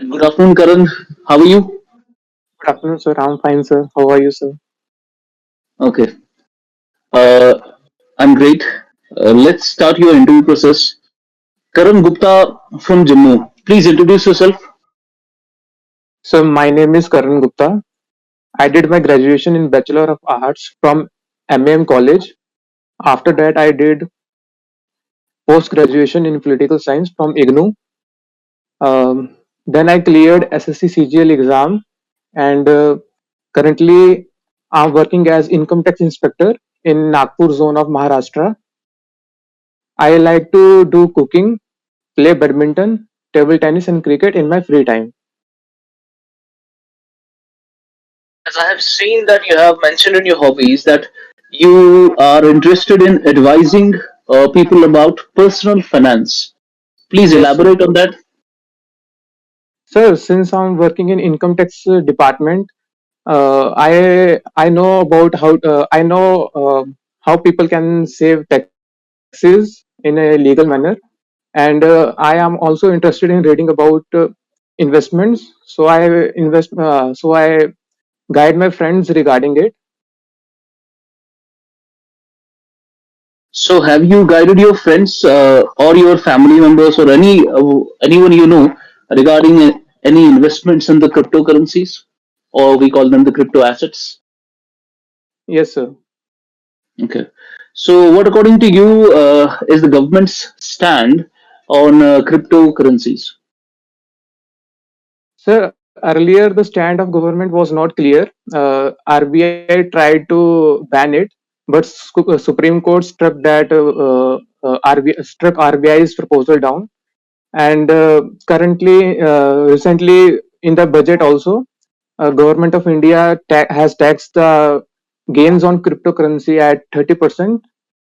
Good afternoon, Karan. How are you? Good afternoon, sir. I'm fine, sir. How are you, sir? Okay. Uh, I'm great. Let's start your interview process. Karan Gupta from Jammu. Please introduce yourself. So, my name is Karan Gupta. I did my graduation in Bachelor of Arts from MAM College. After that, I did post graduation in Political Science from IGNU. Then I cleared SSC CGL exam, and currently I'm working as income tax inspector in Nagpur zone of Maharashtra. I like to do cooking, play badminton, table tennis, and cricket in my free time. As I have seen that you have mentioned in your hobbies that you are interested in advising people about personal finance. Please Yes, sir. elaborate on that. Sir, since I'm working in income tax department, I know about how people can save taxes in a legal manner, and I am also interested in reading about investments. So I guide my friends regarding it. So, have you guided your friends or your family members or anyone you know regarding any investments in the cryptocurrencies, or we call them the crypto assets? Yes, sir. Okay. So, what according to you is the government's stand on cryptocurrencies? Sir, earlier the stand of government was not clear. RBI tried to ban it, but Supreme Court struck RBI's proposal down. And currently, recently in the budget also, government of India has taxed the gains on cryptocurrency at 30%.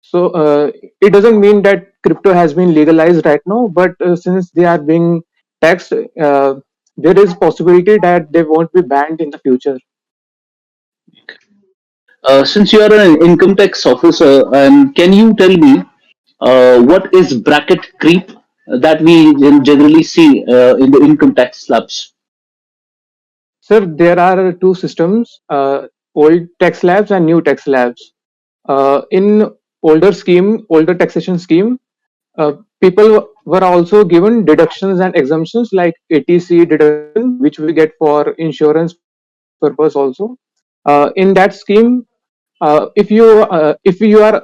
So it doesn't mean that crypto has been legalized right now, but since they are being taxed, there is possibility that they won't be banned in the future. Since you are an income tax officer, can you tell me what is bracket creep that we generally see in the income tax slabs? Sir, there are two systems: old tax slabs and new tax slabs. In older taxation scheme, people were also given deductions and exemptions like ATC deduction, which we get for insurance purpose also. In that scheme, if you are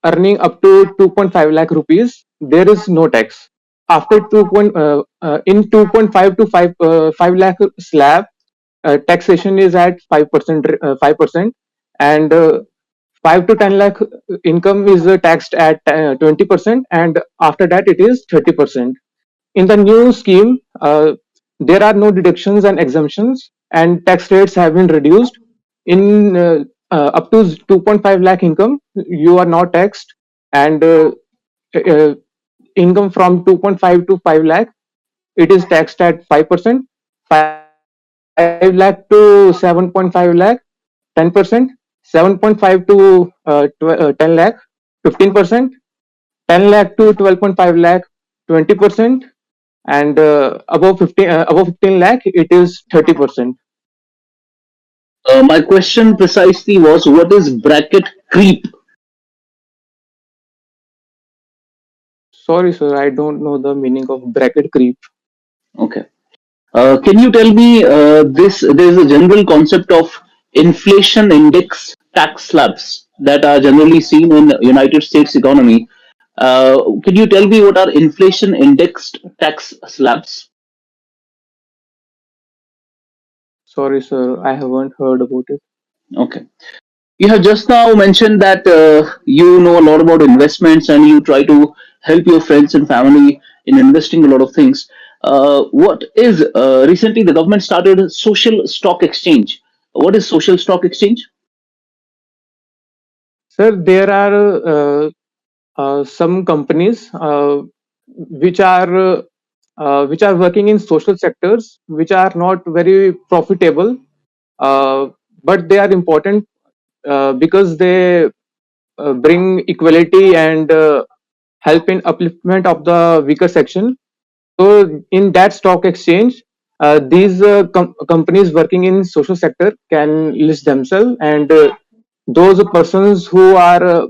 earning up to 2.5 lakh rupees, there is no tax. After in 2.5 to 5 lakh slab, taxation is at 5%, 5%, and 5 to 10 lakh income is taxed at 20%, and after that it is 30%. In the new scheme, there are no deductions and exemptions, and tax rates have been reduced. In up to 2.5 lakh income, you are not taxed, and uh, income from 2.5 to 5 lakh, it is taxed at 5%. 5 lakh to 7.5 lakh, 10%. 7.5 to 10 lakh, 15%. 10 lakh to 12.5 lakh, 20%, and above 15 lakh, it is 30%. My question precisely was what is bracket creep? Sorry, sir, I don't know the meaning of bracket creep. Okay. Can you tell me this? There's a general concept of inflation index tax slabs that are generally seen in the United States economy. Can you tell me what are inflation indexed tax slabs? Sorry, sir, I haven't heard about it. Okay. You have just now mentioned that you know a lot about investments and you try to help your friends and family in investing a lot of things. What is recently the government started a social stock exchange? What is social stock exchange? Sir, there are some companies which are working in social sectors which are not very profitable, uh, but they are important because they bring equality and help in upliftment of the weaker section. So in that stock exchange, These companies working in social sector can list themselves, and those persons who are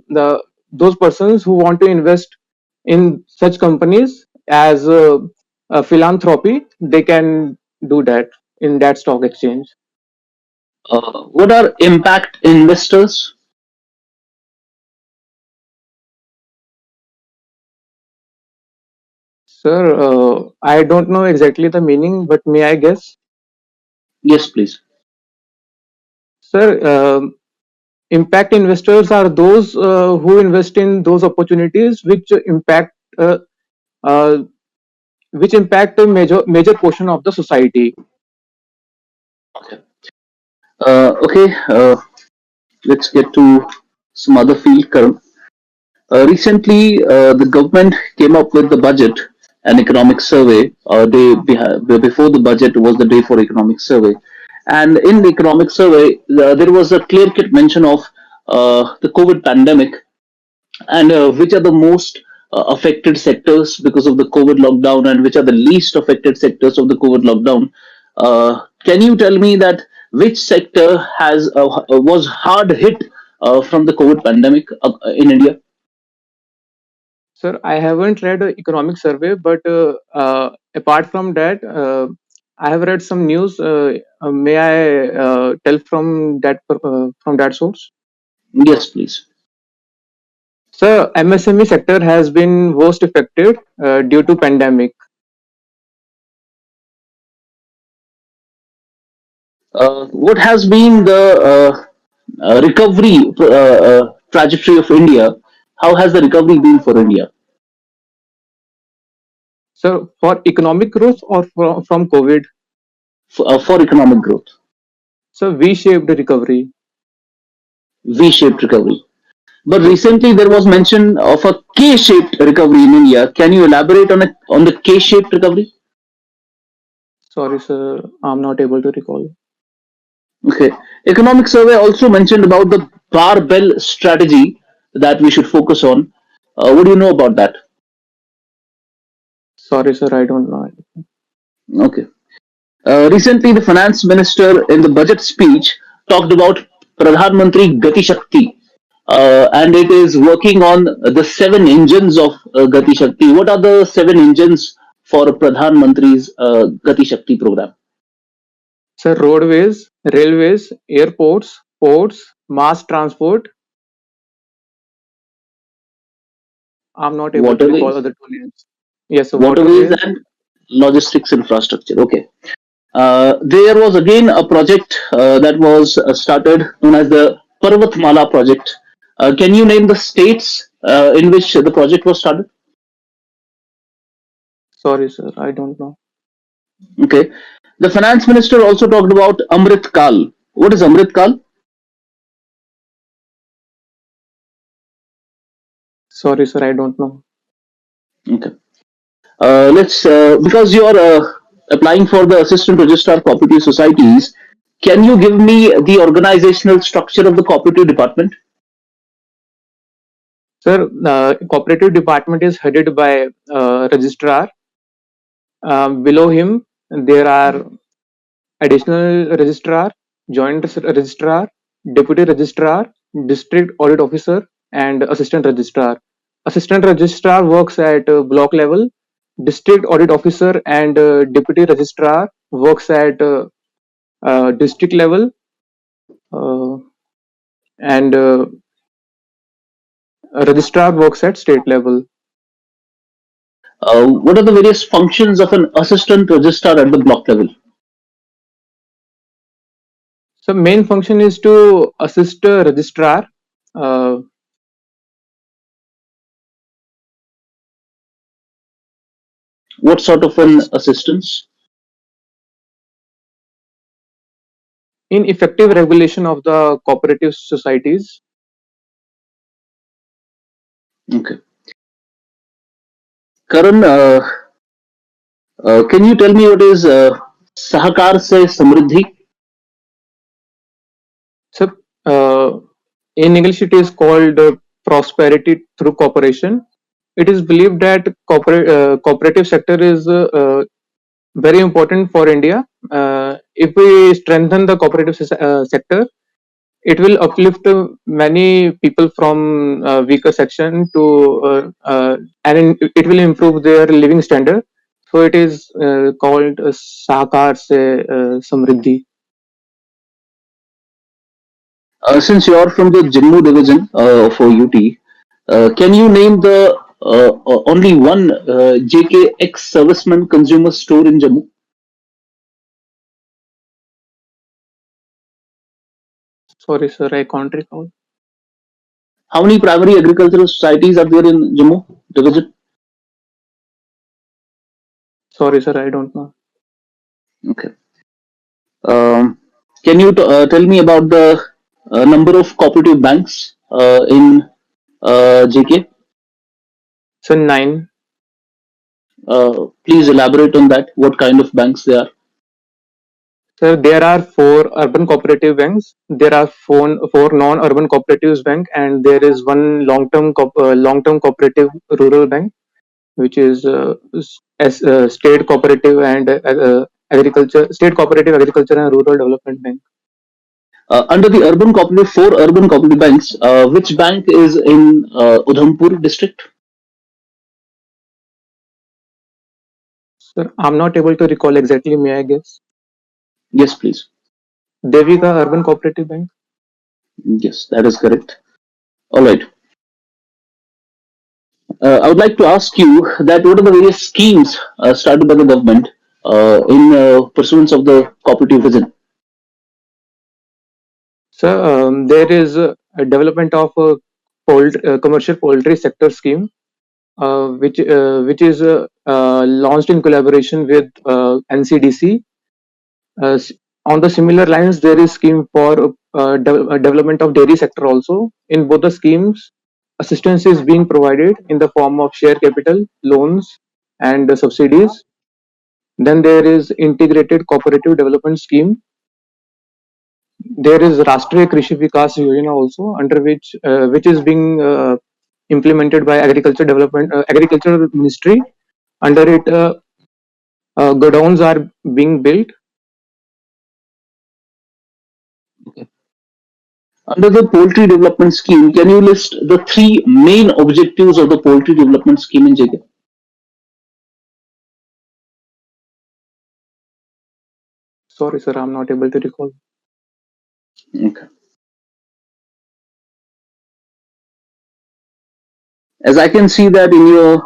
those persons who want to invest in such companies as a philanthropy, they can do that in that stock exchange. What are impact investors? Sir, I don't know exactly the meaning, but may I guess? Yes, please. Sir, impact investors are those who invest in those opportunities uh, uh, which impact a major portion of the society. Okay. Okay. Let's get to some other field, Karan. Recently, the government came up with the budget and economic survey. Before the budget was the day for economic survey, and in the economic survey, there was a clear-cut mention of the COVID pandemic and which are the most affected sectors because of the COVID lockdown, and which are the least affected sectors of the COVID lockdown. Can you tell me that which sector was hard hit from the COVID pandemic in India? Sir, I haven't read a economic survey, but apart from that, I have read some news. May I tell from that source? Yes, please. Sir, MSME sector has been worst affected due to pandemic. What has been the recovery trajectory of India? How has the recovery been for India? So, for economic growth or from COVID, For economic growth, so V-shaped recovery. V-shaped recovery. But recently there was mention of a K-shaped recovery in India. Can you elaborate on the K-shaped recovery? Sorry, sir, I'm not able to recall. Okay. Economic survey also mentioned about the barbell strategy that we should focus on. What do you know about that? Sorry, sir, I don't know. Okay. Recently, the finance minister in the budget speech talked about Pradhan Mantri Gati Shakti, and it is working on the seven engines of Gati Shakti. What are the seven engines for Pradhan Mantri's Gati Shakti program? Sir, roadways, railways, airports, ports, mass transport. I'm not able to recall Waterways, other two names. Yes, so waterways, waterways. and logistics infrastructure. Okay. There was again a project that was started known as the Parvatmala project. Can you name the states in which the project was started? Sorry, sir, I don't know. Okay. The finance minister also talked about Amrit Kal. What is Amrit Kal? Sorry, sir, I don't know. Okay. Let's because you are applying for the assistant registrar cooperative societies. Can you give me the organizational structure of the cooperative department? Sir, cooperative department is headed by registrar. Below him, there are additional registrar, joint registrar, deputy registrar, district audit officer, and assistant registrar. Assistant registrar works at block level. District audit officer and deputy registrar works at district level, uh, and registrar works at state level. What are the various functions of an assistant registrar at the block level? So main function is to assist registrar uh, What sort of an assistance? in effective regulation of the cooperative societies. Okay. Karan, can you tell me what is Sahakar Se Samriddhi? So in English, it is called prosperity through cooperation. It is believed that cooperative sector is very important for India. If we strengthen the cooperative sector, it will uplift many people from weaker section to it will improve their living standard. So it is called Sahakar se Samriddhi. Since you're from the Jammu division for UT, can you name the only one JKX serviceman consumer store in Jammu? Sorry, sir, I can't recall. How many primary agricultural societies are there in Jammu division? Sorry, sir, I don't know. Okay. Um, can you tell me about the number of cooperative banks in JK? So nine. Please elaborate on that. What kind of banks they are? So there are four urban cooperative banks. There are four non-urban cooperatives bank, and there is one long-term cooperative rural bank, which is state cooperative and state cooperative agriculture and rural development bank. Under the urban cooperative, four urban cooperative banks, which bank is in Udhampur district? Sir, I'm not able to recall exactly. May I guess? Yes, please. Devika Urban Cooperative Bank. Yes, that is correct. All right. I would like to ask you that what are the various schemes started by the government in pursuance of the cooperative vision? So there is a development of a commercial poultry sector scheme, which is launched in collaboration with NCDC. Uh, s- on the similar lines, there is scheme for development of dairy sector also. In both the schemes, assistance is being provided in the form of share capital, loans, and subsidies. Then there is integrated cooperative development scheme. There is Rashtriya Krishi Vikas Yojana also, under which is being implemented by Agriculture Ministry. Under it, godowns are being built. Under the poultry development scheme, can you list the three main objectives of the poultry development scheme in JK? Sorry, sir, I'm not able to recall. Okay. As I can see that in your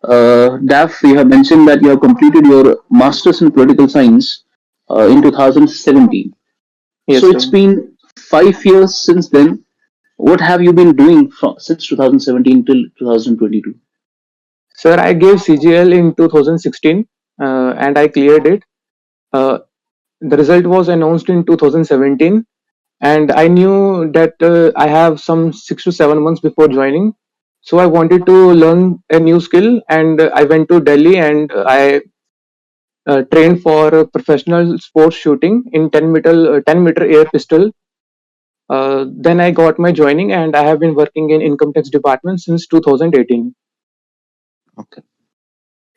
DAF, you have mentioned that you have completed your master's in political science in 2017. So Yes, it's sir. been 5 years since then. What have you been doing since 2017 till 2022? Sir, I gave CGL in 2016 and I cleared it. Uh, the result was announced in 2017, and I knew that I have some 6 to 7 months before joining. So I wanted to learn a new skill, and I went to Delhi and I trained for professional sports shooting in 10-meter air pistol. Then I got my joining, and I have been working in income tax department since 2018. Okay.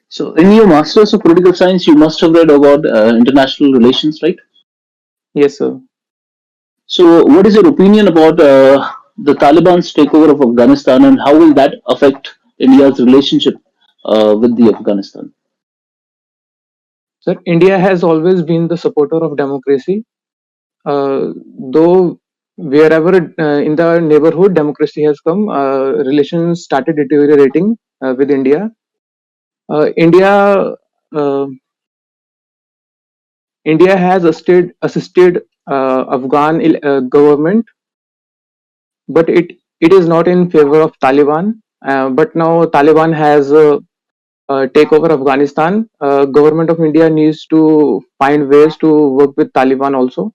So in your master's of political science, you must have read about international relations, right? Yes, sir. So what is your opinion about the Taliban's takeover of Afghanistan, and how will that affect India's relationship with the Afghanistan? Sir, India has always been the supporter of democracy. Though wherever in the neighborhood democracy has come, relations started deteriorating with India. India uh, India has assisted Afghan government, but it is not in favor of Taliban. But now Taliban has take over Afghanistan. Government of India needs to find ways to work with Taliban also.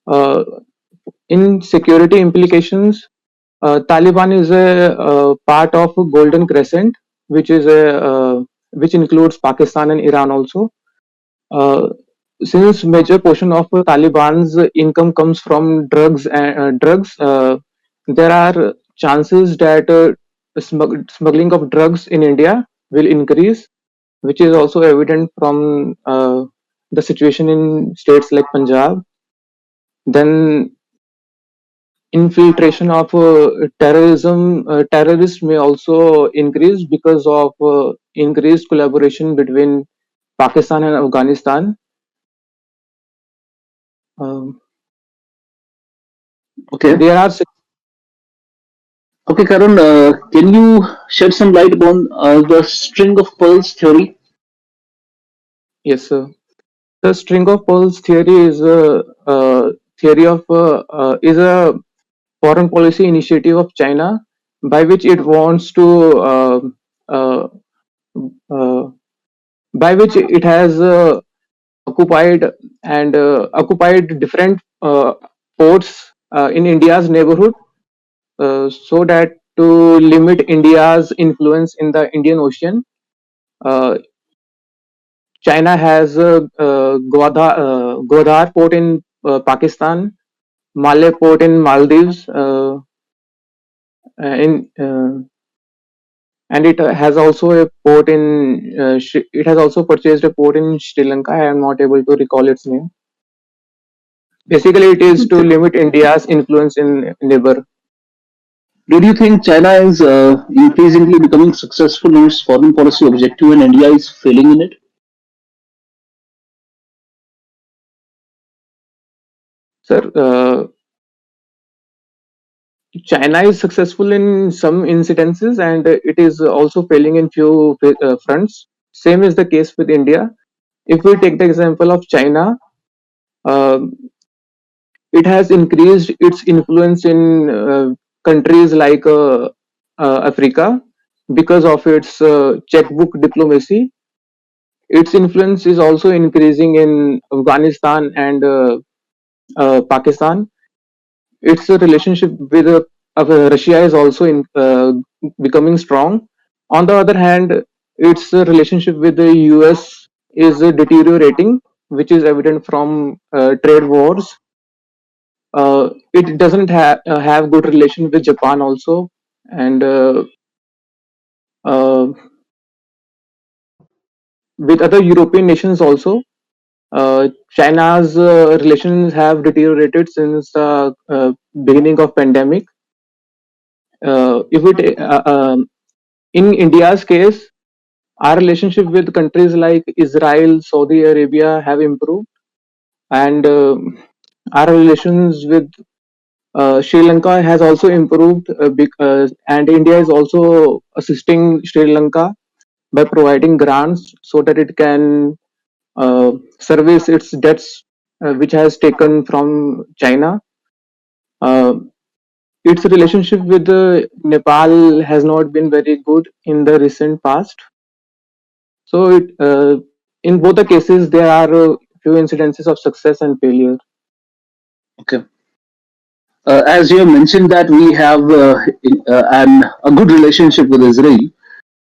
Uh, in security implications, Taliban is a part of Golden Crescent, which is which includes Pakistan and Iran also. Uh, since major portion of Taliban's income comes from there are chances that smuggling of drugs in India will increase. which is also evident from the situation in states like Punjab. Then infiltration of terrorists may also increase because of increased collaboration between Pakistan and Afghanistan. Um, Okay. there are Okay, Karan, can you shed some light upon the string of pearls theory? yes, sir. The string of pearls theory is a foreign policy initiative of China by which it wants to uh, uh, by which it has occupied occupied different ports in India's neighborhood, so that to limit India's influence in the Indian Ocean. Uh, China has Gwadar port in Pakistan, Malé port in Maldives, in and it has also a port in it has also purchased a port in Sri Lanka. I am not able to recall its name. Basically, it is to limit India's influence in neighbor. Do you think China is increasingly becoming successful in its foreign policy objective and India is failing in it? Sir, China is successful in some incidences and it is also failing in few fronts. Same is the case with India. If we take the example of China, uh, it has increased its influence in countries like Africa because of its checkbook diplomacy. Its influence is also increasing in Afghanistan and Pakistan. Its relationship with Russia is also becoming strong. On the other hand, its relationship with the US is deteriorating, which is evident from trade wars. It doesn't have good relation with Japan also, and uh, with other European nations also. China's relations have deteriorated since the beginning of pandemic. If it In India's case, our relationship with countries like Israel, Saudi Arabia have improved, and our relations with Sri Lanka has also improved, and India is also assisting Sri Lanka by providing grants so that it can service its debts, which has taken from China. Uh, its relationship with Nepal has not been very good in the recent past. So, in both the cases, there are few incidences of success and failure. Okay. As you have mentioned that we have a good relationship with Israel,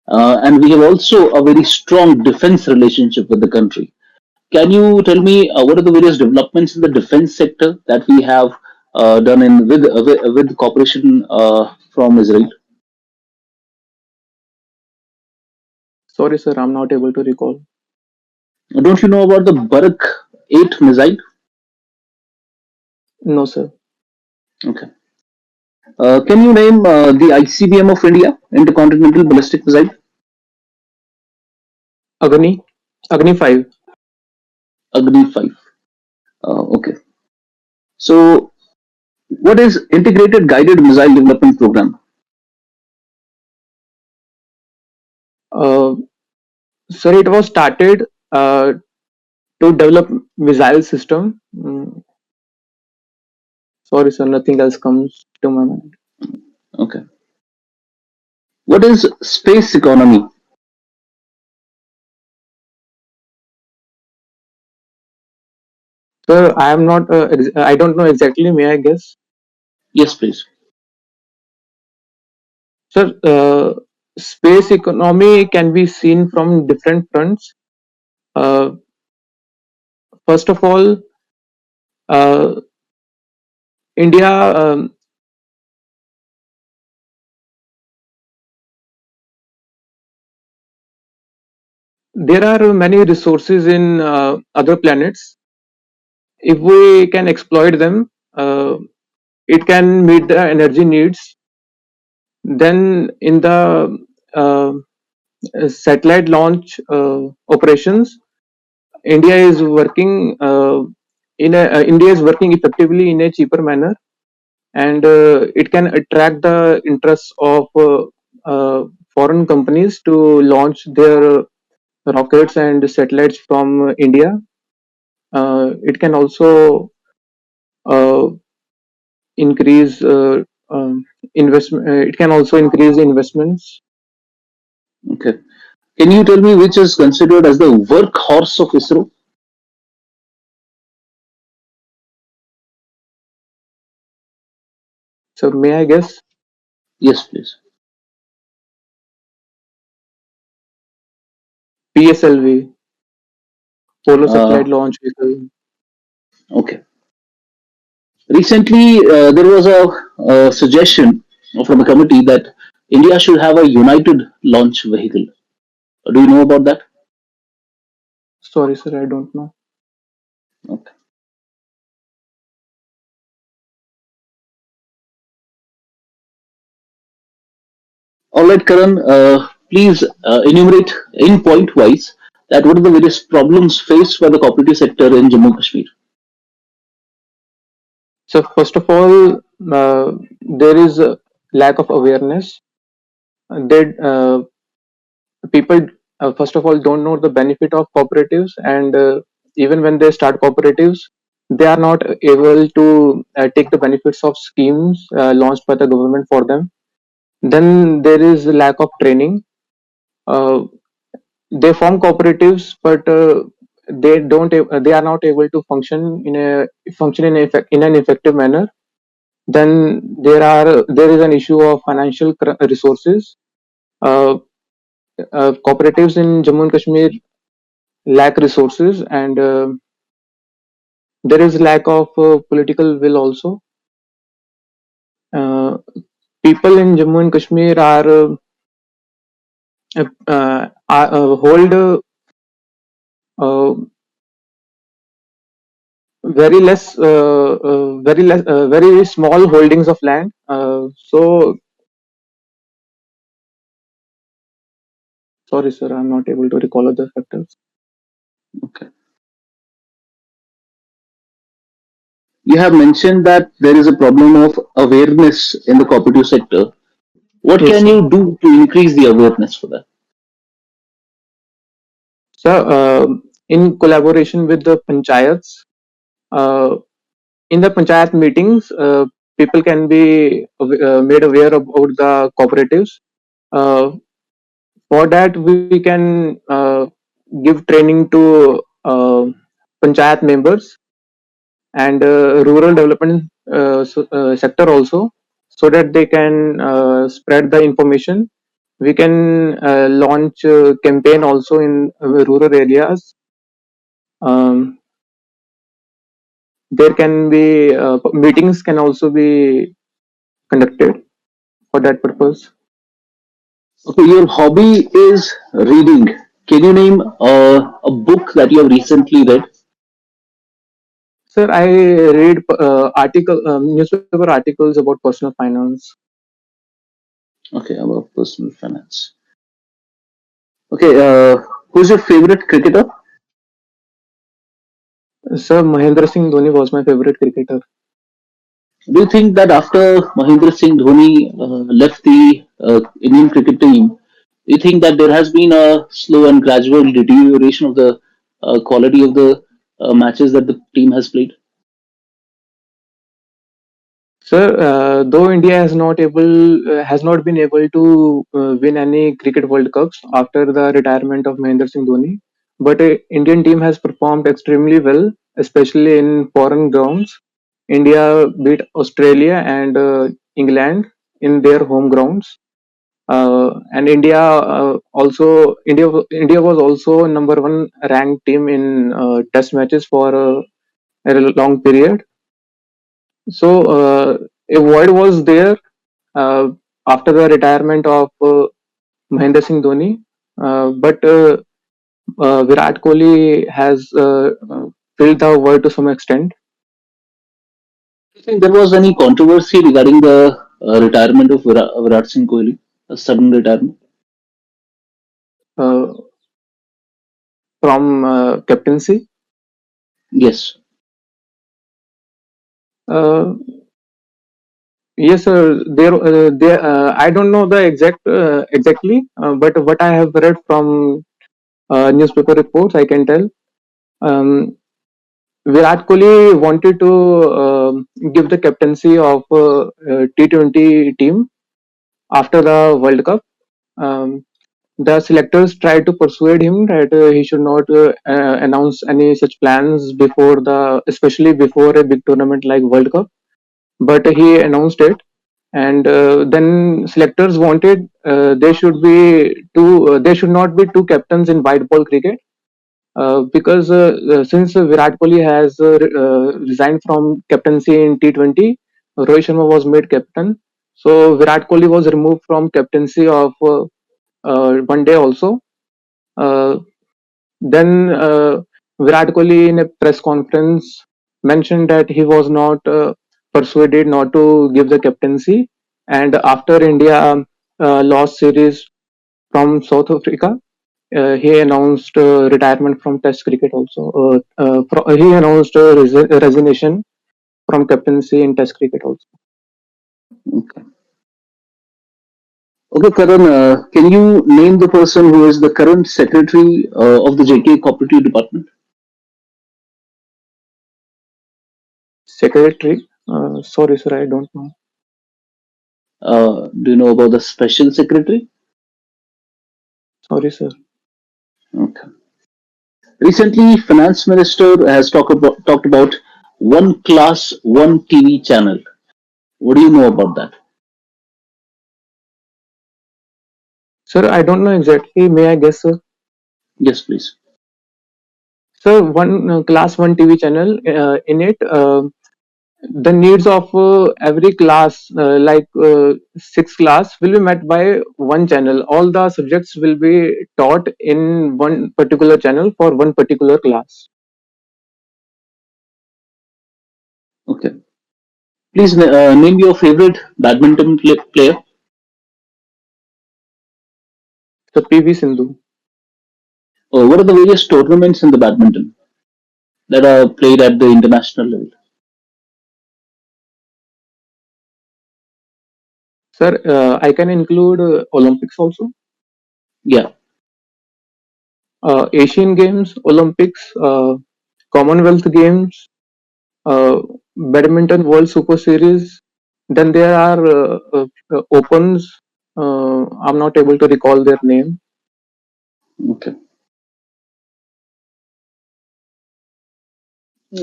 and we have also a very strong defense relationship with the country. Can you tell me what are the various developments in the defense sector that we have done in with cooperation from Israel? Sorry, sir, I'm not able to recall. Don't you know about the Barak 8 missile? No, sir. Okay. Can you name the ICBM of India, Intercontinental Ballistic Missile? Agni, Agni 5. Agni 5. Okay. So, what is Integrated Guided Missile Development Program? Uh, Sir, it was started to develop missile system. Sorry, sir, nothing else comes to my mind. Okay. What is space economy? Sir, I am not. I don't know exactly. May I guess, Yes, please. sir? Space economy can be seen from different fronts. Uh, First of all, uh, India. There are many resources in other planets. If we can exploit them, it can meet the energy needs. Then, in the satellite launch operations, India is working India is working effectively in a cheaper manner, and it can attract the interests of foreign companies to launch their rockets and satellites from India. It can also uh, increase investment. It can also increase investments. Okay. Can you tell me which is considered as the workhorse of ISRO? So, may I guess? Yes, please. PSLV, Polar Uh, Satellite Launch Vehicle. okay. Recently, there was a suggestion from a committee that India should have a united launch vehicle. Do you know about that? Sorry, sir, I don't know. Okay. All right, Karan, please enumerate in point wise that what are the various problems faced by the cooperative sector in Jammu and Kashmir? So, first of all, there is a lack of awareness. They people first of all don't know the benefit of cooperatives, and even when they start cooperatives, they are not able to take the benefits of schemes launched by the government for them. Then there is a lack of training. Uh, they form cooperatives, but they are not able to function in an effective manner. Then there is an issue of financial resources. Uh, Cooperatives in Jammu and Kashmir lack resources, and there is lack of political will also. Uh, People in Jammu and Kashmir hold uh, very small holdings of land. So sorry, sir, I'm not able to recall other factors. Okay. You have mentioned that there is a problem of awareness in the cooperative sector. What Yes, can sir. you do to increase the awareness for that? So, in collaboration with the panchayats, uh, in the panchayat meetings, people can be made aware about the cooperatives. Uh, for that, we can give training to panchayat members and rural development sector also, so that they can spread the information. We can launch campaign also in rural areas. Um, there can be meetings can also be conducted for that purpose. Okay, your hobby is reading. Can you name a book that you have recently read? Sir, I read newspaper articles about personal finance. Okay, about personal finance. Okay, who's your favorite cricketer? Sir, Mahendra Singh Dhoni was my favorite cricketer. Do you think that after Mahendra Singh Dhoni left the Indian cricket team, do you think that there has been a slow and gradual deterioration of the quality of the matches that the team has played? Sir, though India has not been able to win any cricket World Cups after the retirement of Mahendra Singh Dhoni, but Indian team has performed extremely well, especially in foreign grounds. India beat Australia and England in their home grounds, and India was also number one ranked team in Test matches for a long period. So a void was there uh, after the retirement of Mahendra Singh Dhoni. But Virat Kohli has filled the world to some extent. Do you think there was any controversy regarding the retirement of Virat Singh Kohli, a sudden retirement? uh, from captaincy. Yes. Uh, yes, sir. I don't know the exactly, but what I have read from newspaper reports, I can tell. Um, Virat Kohli wanted to give the captaincy of T20 team after the World Cup. Um, the selectors tried to persuade him that he should not announce any such plans before especially before a big tournament like World Cup. But he announced it, and then selectors wanted there should not be two captains in white ball cricket, because since Virat Kohli has resigned from captaincy in T20, Rohit Sharma was made captain. So Virat Kohli was removed from captaincy of one day also. Uh, then Virat Kohli in a press conference mentioned that he was not persuaded not to give the captaincy, and after India lost series from South Africa, he announced retirement from Test cricket also. He announced resignation from captaincy in Test cricket also. Okay. Okay, Karan, can you name the person who is the current secretary of the JK Cooperative Department? Secretary, sorry sir, I don't know. Do you know about the special secretary? Sorry sir. Okay. Recently, Finance Minister has talked about one class, one TV channel. What do you know about that? Sir, I don't know exactly. May I guess, sir? Yes, please. Sir, one class one TV channel. In it, the needs of every class, like six class, will be met by one channel. All the subjects will be taught in one particular channel for one particular class. Okay. Please name your favorite badminton player. So PV Sindhu. What are the various tournaments in the badminton that are played at the international level? Sir, I can include Olympics also, Yeah. Asian Games, Olympics, Commonwealth Games, Badminton World Super Series. Then there are Opens. I'm not able to recall their name. Okay.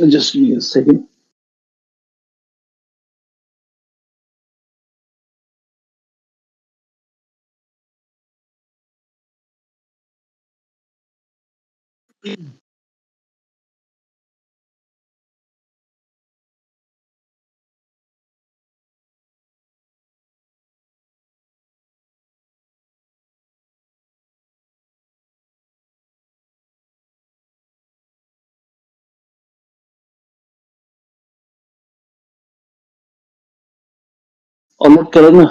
Just give me a second. All right, Karan.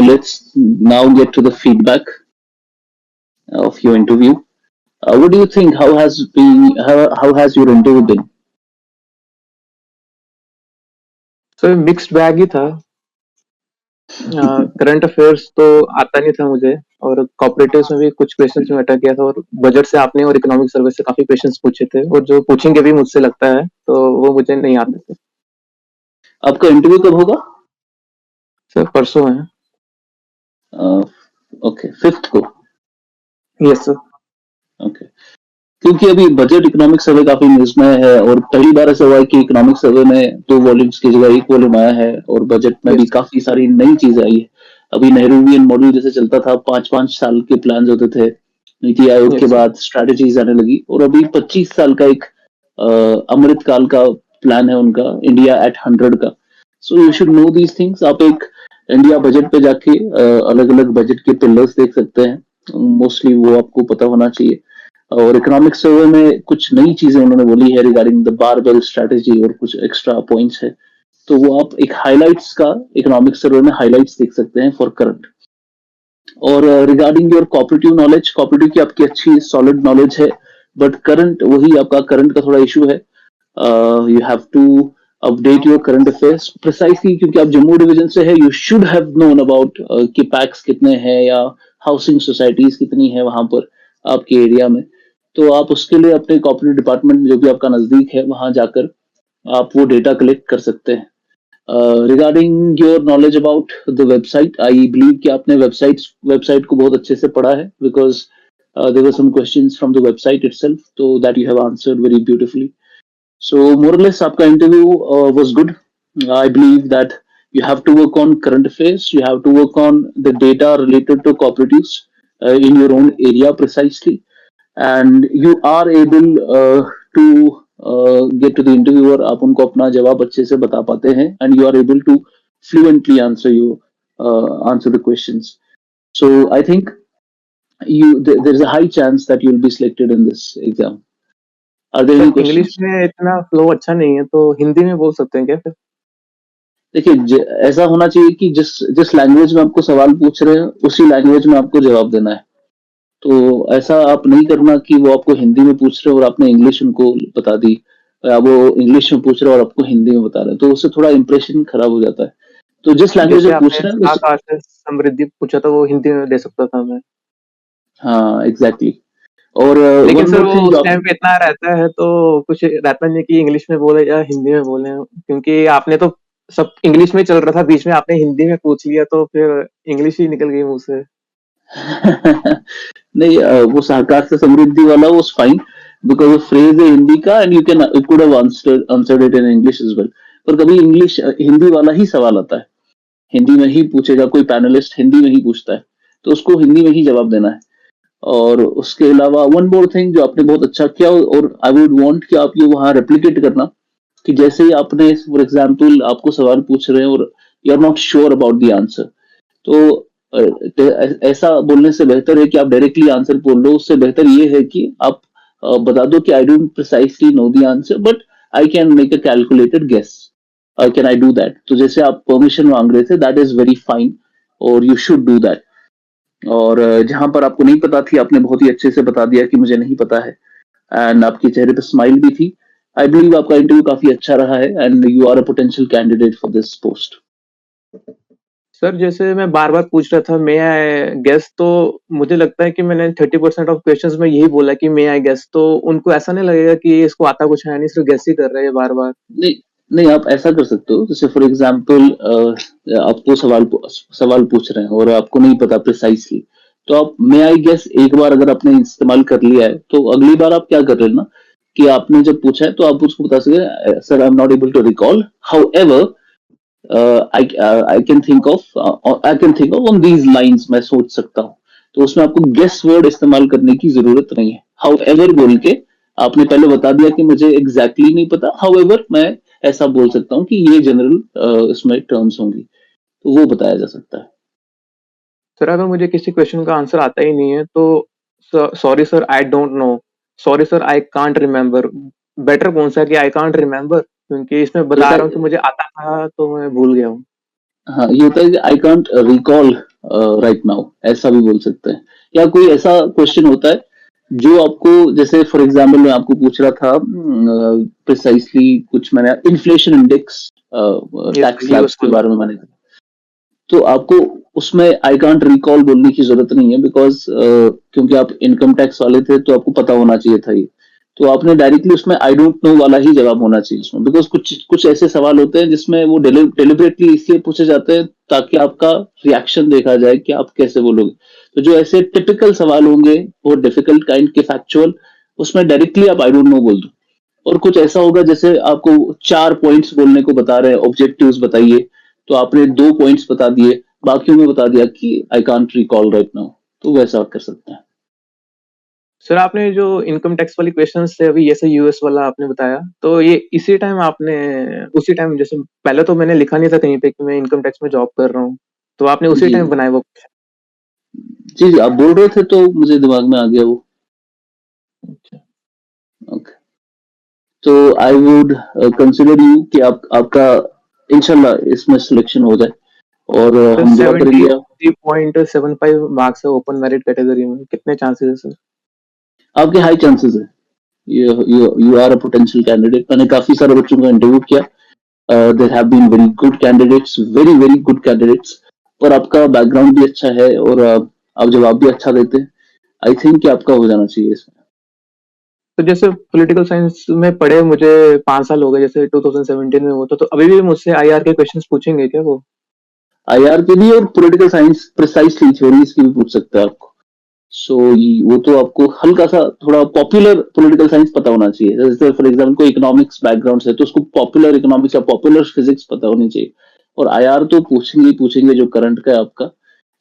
Let's now get to the feedback of your interview. What do you think? How has your interview been? So mixed bag ही था. Current affairs तो आता नहीं था मुझे, और cooperatives में भी कुछ क्वेश्चंस में अटक गया था, और बजट से आपने और इकोनॉमिक सर्विस से काफी क्वेश्चंस पूछे थे, और जो पूछेंगे भी मुझसे लगता है तो वो मुझे नहीं आते थे. आपका इंटरव्यू कब होगा? सर परसों है. ओके, 5th को. Yes sir. ओके. क्योंकि अभी बजट इकोनॉमिक सर्वे काफी न्यूज में है और पहली बार ऐसा हुआ है कि इकोनॉमिक सर्वे में 2 वॉल्यूम्स की जगह 1 वॉल्यूम आया है और बजट में भी यस. काफी सारी नई चीजें आई है. अभी नेहरूवियन मॉडल जैसे चलता था, 5-5 साल के प्लान होते थे. नीति आयोग के यस सर. बाद स्ट्रैटेजीज आने लगी और अभी 25 साल का एक अमृत काल का प्लान है उनका, इंडिया एट 100 का. So you should know these things. आप एक इंडिया बजट पे जाके अलग अलग बजट के पिलर्स देख सकते हैं. मोस्टली वो आपको पता होना चाहिए. और इकोनॉमिक सर्वे में कुछ नई चीजें उन्होंने बोली है रिगार्डिंग द बारबेल स्ट्रेटेजी और कुछ एक्स्ट्रा पॉइंट्स है, तो वो आप एक हाइलाइट्स का इकोनॉमिक सर्वे में हाइलाइट्स देख सकते हैं फॉर करंट। और regarding your cooperative knowledge, cooperative की आपकी अच्छी सॉलिड नॉलेज है, बट करंट वही आपका करंट का थोड़ा इशू है। You have to update your current affairs precisely, क्योंकि आप जम्मू डिवीजन से है, you should have known about कि पैक्स कितने हैं या हाउसिंग सोसाइटीज कितनी है वहां पर आपके एरिया में। तो आप उसके लिए अपने कॉपरेटिव डिपार्टमेंट जो भी आपका नजदीक है वहां जाकर आप वो डेटा कलेक्ट कर सकते हैं। Regarding your knowledge about the website, I believe कि आपने वेबसाइट को बहुत अच्छे से पढ़ा है, because there were some questions from the website itself, तो that you have answered very beautifully. So more or less आपका interview was good. I believe that you have to work on current affairs. You have to work on the data related to cooperatives in your own area precisely, and you are able to get to the interviewer. आप उनको अपना जवाब अच्छे से बता पाते हैं, and you are able to fluently answer the questions. So I think there is a high chance that you will be selected in this exam. Are there sir any English questions? में इतना flow अच्छा नहीं है, तो हिंदी में बोल सकते हैं क्या फिर? देखिए ऐसा होना चाहिए कि जिस जिस लैंग्वेज में आपको सवाल पूछ रहे हैं उसी लैंग्वेज में आपको जवाब देना है। तो ऐसा आप नहीं करना कि वो आपको हिंदी में पूछ रहे हैं और आपने इंग्लिश उनको बता दी, या वो इंग्लिश में पूछ रहे हैं और आपको हिंदी में बता रहे हैं, तो उससे थोड़ा इंप्रेशन खराब हो जाता है। तो जिस लैंग्वेज जैसे में पूछ आपने रहे हैं उस, आकाश से समृद्धि पूछा था, वो हिंदी में दे सकता था मैं। हाँ एग्जैक्टली exactly. और लेकिन वन सर मोर वो थिंग उस जो आप, टाइम पे इतना रहता है तो कुछ रहता नहीं कि इंग्लिश में बोले या हिंदी में बोले, क्योंकि आपने तो सब इंग्लिश में चल रहा था, बीच में आपने हिंदी में पूछ लिया तो फिर इंग्लिश ही निकल गई मुंह से। नहीं वो सहकार से समृद्धि वाला वो फाइन, बिकॉज वो फ्रेज है हिंदी का, and you could have answered it in English as well. पर कभी इंग्लिश हिंदी वाला ही सवाल आता है, हिंदी में ही पूछेगा कोई पैनलिस्ट, हिंदी में ही पूछता है, तो उसको हिंदी में ही जवाब देना है। और उसके अलावा वन मोर थिंग जो आपने बहुत अच्छा किया, और आई वुड वांट कि आप ये वहां रेप्लिकेट करना, कि जैसे ही आपने फॉर एग्जांपल आपको सवाल पूछ रहे हैं और you are not sure about the answer, तो ऐसा बोलने से बेहतर है कि आप डायरेक्टली आंसर बोल लो। उससे बेहतर ये है कि आप बता दो कि I don't precisely know the answer but I can make a calculated guess, can I do that. तो जैसे आप परमिशन मांग रहे थे, दैट इज वेरी फाइन और यू शुड डू दैट। और जहां पर आपको नहीं पता थी आपने बहुत ही अच्छे से बता दिया कि मुझे नहीं पता है, एंड आपके चेहरे पे स्माइल भी थी। आई बिलीव आपका इंटरव्यू काफी अच्छा रहा है and you are a potential candidate for this post. Sir जैसे मैं बार बार पूछ रहा था मे आई गेस, तो मुझे लगता है कि मैंने 30% ऑफ क्वेश्चंस में यही बोला कि मे आई गेस, तो उनको ऐसा नहीं लगेगा कि इसको आता कुछ है नहीं, सिर्फ गेस ही कर रहे हैं बार बार? नहीं नहीं, आप ऐसा कर सकते हो, जैसे फॉर एग्जांपल आपको सवाल पूछ रहे हैं और आपको नहीं पता प्रिसाइसली, तो आप मे आई गेस एक बार अगर आपने इस्तेमाल कर लिया है, तो अगली बार आप क्या कर रहे हैं ना, कि आपने जब पूछा है तो आप उसको बता सके sir I am not able to recall, however I can think of on these lines, मैं सोच सकता हूँ। तो उसमें आपको गेस वर्ड इस्तेमाल करने की जरूरत नहीं है। हाउ एवर बोल के आपने पहले बता दिया कि मुझे एग्जैक्टली exactly नहीं पता, हाउ एवर मैं ऐसा बोल सकता हूँ कि ये जनरल इसमें टर्म्स होंगी, तो वो बताया जा सकता है। सर अगर मुझे किसी क्वेश्चन का आंसर आता ही नहीं है तो sorry sir I don't know, sorry sir I can't remember, better कौन सा है कि आई कांट रिमेम्बर, क्योंकि इसमें ये बता होता रहा हूँ कि है, मुझे आता था तो मैं भूल गया हूँ। हाँ ये होता है कि I can't recall right now, ऐसा भी बोल सकते हैं। या कोई ऐसा क्वेश्चन होता है जो आपको, जैसे फॉर एग्जांपल मैं आपको पूछ रहा था प्रिसाइसली कुछ, मैंने inflation index yes tax sir, slabs US के वाला। बारे में मैंने, तो आपको उसमें आई कांट रिकॉल बोलने की जरूरत नहीं है, बिकॉज क्योंकि आप इनकम टैक्स वाले थे तो आपको पता होना चाहिए था ये, तो आपने डायरेक्टली उसमें आई डोंट नो वाला ही जवाब होना चाहिए उसमें, बिकॉज कुछ कुछ ऐसे सवाल होते हैं जिसमें वो डिलिबरेटली इसलिए पूछे जाते हैं ताकि आपका रिएक्शन देखा जाए कि आप कैसे बोलोगे। तो जो ऐसे टिपिकल सवाल होंगे वो डिफिकल्ट काइंड के फैक्चुअल, उसमें डायरेक्टली आप आई डोंट नो बोल दो। और कुछ ऐसा होगा जैसे आपको 4 पॉइंट्स बोलने को बता रहे हैं, ऑब्जेक्टिव्स बताइए, तो आपने 2 पॉइंट्स बता दिए, बाकियों में बता दिया कि I can't recall right now, तो वैसा आप कर सकते हैं। सर आपने जो इनकम टैक्स वाली क्वेश्चंस थे अभी, जैसे यूएस वाला आपने बताया, तो ये इसी टाइम आपने, उसी टाइम, जैसे पहले तो मैंने लिखा नहीं था कहीं पे कि मैं इनकम टैक्स में जॉब कर रहा हूँ, तो आपने उसी जी टाइम बनाया वो? जी जी, आप बोल रहे थे तो मुझे दिमाग में आ गया वो। अच्छा। ओके, तो आई वुड कंसिडर यू कि आप आपका इंशाल्लाह इसमें सिलेक्शन हो जाए, और सर हम दुआ सेवेंटी करेंगे। Three point seven five marks है ओपन मेरिट कैटेगरी में, कितने चांसेस है सर? आपके हाई चांसेस है, you are a potential candidate. मैंने काफी सारे बच्चों का इंटरव्यू किया, there have been very good candidates, very very good candidates, और आपका बैकग्राउंड भी अच्छा है, और आप जवाब भी अच्छा देते हैं। आई थिंक कि आपका हो जाना चाहिए इसमें। तो जैसे पॉलिटिकल साइंस में पढ़े मुझे 5 साल हो गए, जैसे 2017 में वो तो अभी भी मुझसे आईआर के क्वेश्चंस पूछेंगे क्या वो? आईआर के भी और पॉलिटिकल साइंस प्रिसाइसली थ्योरीज की भी पूछ सकते हैं आपको। सो वो तो आपको हल्का सा थोड़ा पॉपुलर पॉलिटिकल साइंस पता होना चाहिए। जैसे फॉर एग्जाम्पल कोई इकोनॉमिक्स बैकग्राउंड से, तो उसको पॉपुलर इकोनॉमिक्स या पॉपुलर फिजिक्स पता होनी चाहिए। और आईआर तो पूछेंगे ही पूछेंगे जो करंट का है आपका,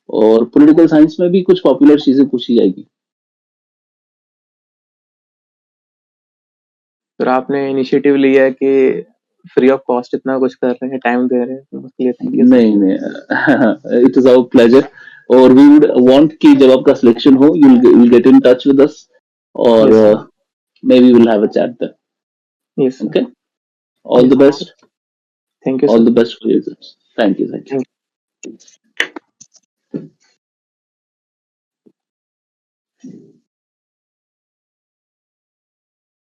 और पॉलिटिकल साइंस में भी कुछ पॉपुलर चीजें पूछी जाएगी। फिर आपने इनिशिएटिव लिया है कि फ्री ऑफ कॉस्ट इतना कुछ कर रहे हैं, टाइम दे रहे हैं, तो उसके लिए थैंक यू सर। नहीं नहीं, इट इज आवर प्लेजर, और वी वुड वांट कि जब आपका सिलेक्शन हो you will get in touch with us, और yes sir. May we will have a chat there. Yes sir. Okay, all yes the sir. Best, thank you all sir. The best for your, thank you, thank you. Thank